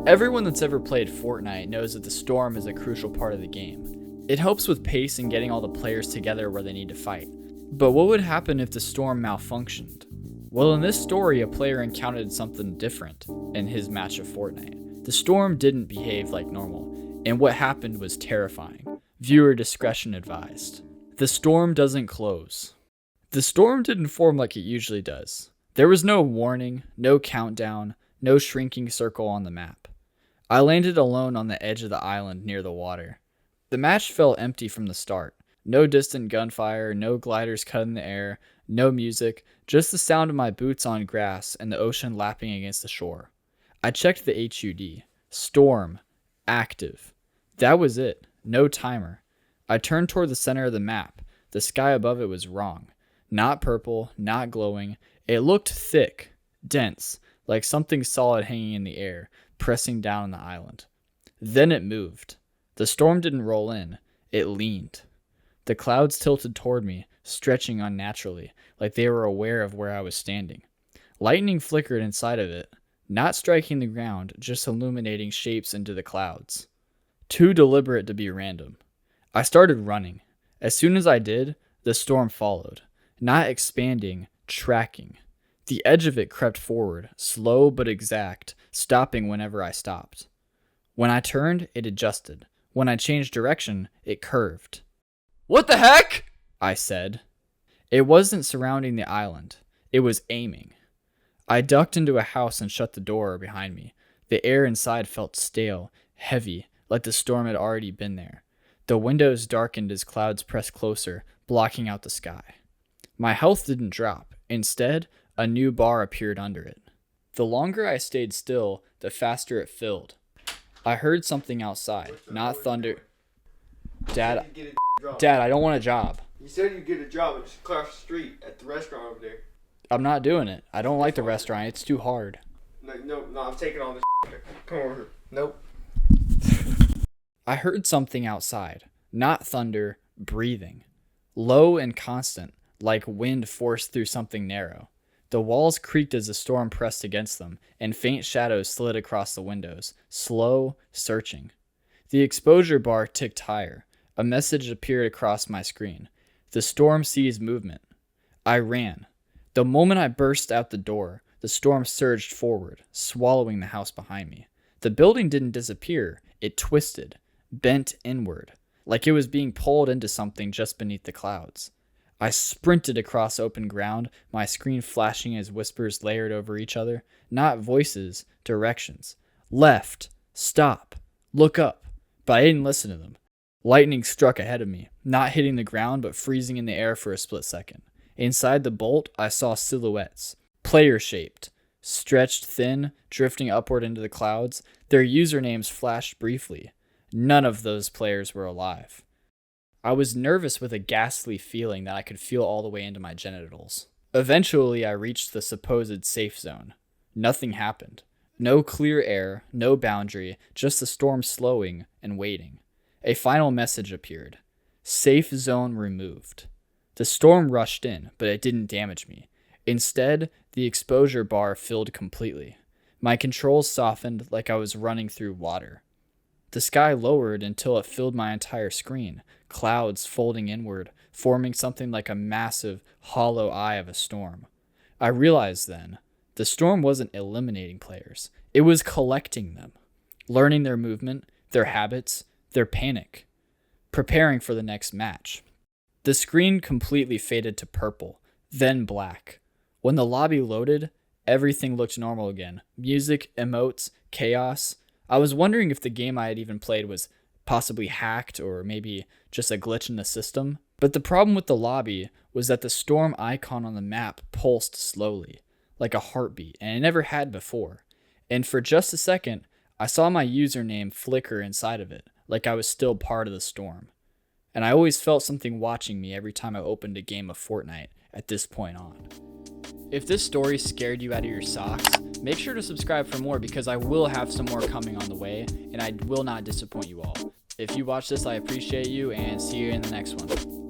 Everyone that's ever played Fortnite knows that the storm is a crucial part of the game. It helps with pace and getting all the players together where they need to fight. But what would happen if the storm malfunctioned? Well, in this story, a player encountered something different in his match of Fortnite. The storm didn't behave like normal, and what happened was terrifying. Viewer discretion advised. The storm doesn't close. The storm didn't form like it usually does. There was no warning, no countdown, no shrinking circle on the map. I landed alone on the edge of the island near the water. The match felt empty from the start. No distant gunfire, no gliders cut in the air, no music, just the sound of my boots on grass and the ocean lapping against the shore. I checked the HUD. Storm. Active. That was it. No timer. I turned toward the center of the map. The sky above it was wrong. Not purple, not glowing. It looked thick, dense, like something solid hanging in the air, pressing down on the island. Then it moved. The storm didn't roll in. It leaned. The clouds tilted toward me, stretching unnaturally, like they were aware of where I was standing. Lightning flickered inside of it, not striking the ground, just illuminating shapes into the clouds. Too deliberate to be random. I started running. As soon as I did, the storm followed. Not expanding, tracking. The edge of it crept forward, slow but exact, stopping whenever I stopped. When I turned, it adjusted. When I changed direction, it curved. "What the heck?" I said. It wasn't surrounding the island. It was aiming. I ducked into a house and shut the door behind me. The air inside felt stale, heavy, like the storm had already been there. The windows darkened as clouds pressed closer, blocking out the sky. My health didn't drop. Instead, a new bar appeared under it. The longer I stayed still, the faster it filled. I heard something outside, not thunder. Dad, I don't want a job. You said you'd get a job just across the street at the restaurant over there. I'm not doing it. I don't like the restaurant. It's too hard. No, I'm taking all this. Come over here. Nope. I heard something outside, not thunder, breathing. Low and constant, like wind forced through something narrow. The walls creaked as the storm pressed against them, and faint shadows slid across the windows, slow, searching. The exposure bar ticked higher. A message appeared across my screen. The storm sees movement. I ran. The moment I burst out the door, the storm surged forward, swallowing the house behind me. The building didn't disappear. It twisted, bent inward, like it was being pulled into something just beneath the clouds. I sprinted across open ground, my screen flashing as whispers layered over each other. Not voices, directions. Left, stop, look up. But I didn't listen to them. Lightning struck ahead of me, not hitting the ground but freezing in the air for a split second. Inside the bolt, I saw silhouettes, player-shaped, stretched thin, drifting upward into the clouds. Their usernames flashed briefly. None of those players were alive. I was nervous with a ghastly feeling that I could feel all the way into my genitals. Eventually, I reached the supposed safe zone. Nothing happened. No clear air, no boundary, just the storm slowing and waiting. A final message appeared. Safe zone removed. The storm rushed in, but it didn't damage me. Instead, the exposure bar filled completely. My controls softened like I was running through water. The sky lowered until it filled my entire screen, clouds folding inward, forming something like a massive, hollow eye of a storm. I realized then, the storm wasn't eliminating players. It was collecting them, learning their movement, their habits, their panic, preparing for the next match. The screen completely faded to purple, then black. When the lobby loaded, everything looked normal again. Music, emotes, chaos. I was wondering if the game I had even played was possibly hacked or maybe just a glitch in the system. But the problem with the lobby was that the storm icon on the map pulsed slowly, like a heartbeat, and it never had before. And for just a second, I saw my username flicker inside of it, like I was still part of the storm. And I always felt something watching me every time I opened a game of Fortnite at this point on. If this story scared you out of your socks, make sure to subscribe for more because I will have some more coming on the way, and I will not disappoint you all. If you watch this, I appreciate you, and see you in the next one.